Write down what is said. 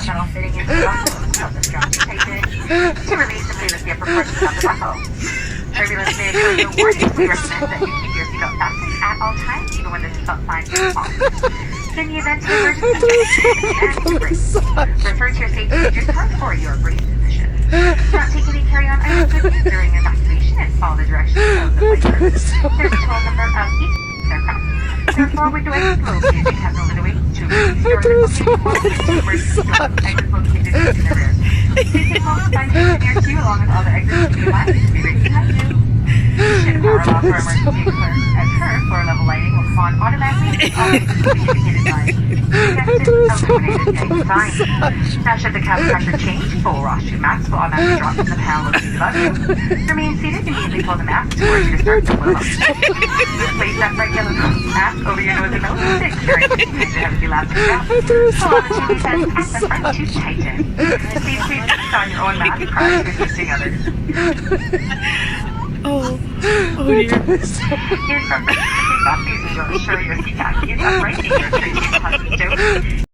metal fitting into the buckle of the strap to tighten to release and lift the upper portion of the buckle. Turbulence may occur, no worries. We recommend that you keep your seatbelt fastened at all times, even when the seatbelt sign is off. In the event of emergency, and brace. Refer to your safety features card for your brace position. Do not take any carry-on items with you during evacuation and follow the directions of the flight crew. There's a total number of each aircraft. There are 4 window exits located in cabin window wing, 2 emergency doors located forward, 2 emergency exits located in the rear. Please take note of the signs near to you along with all the exits to be aligned to be right behind you. Should power off for emergency occur, floor level lighting will come on automatically and all exits will be indicated by illuminated sign. Now should the cabin pressure change, full washroom mask will automatically drop from the panel located above you. Remain seated, immediately pull the mask towards your start to blow up. Place that bright yellow mask over your nose and mouth, ensuring you have the elastic strap. Pull on the TV set at the front to tighten. Please put on your own mask prior to assisting others. Oh dear. Here's from the safety box. Please ensure your seat back is upright and your tray table has been stowed.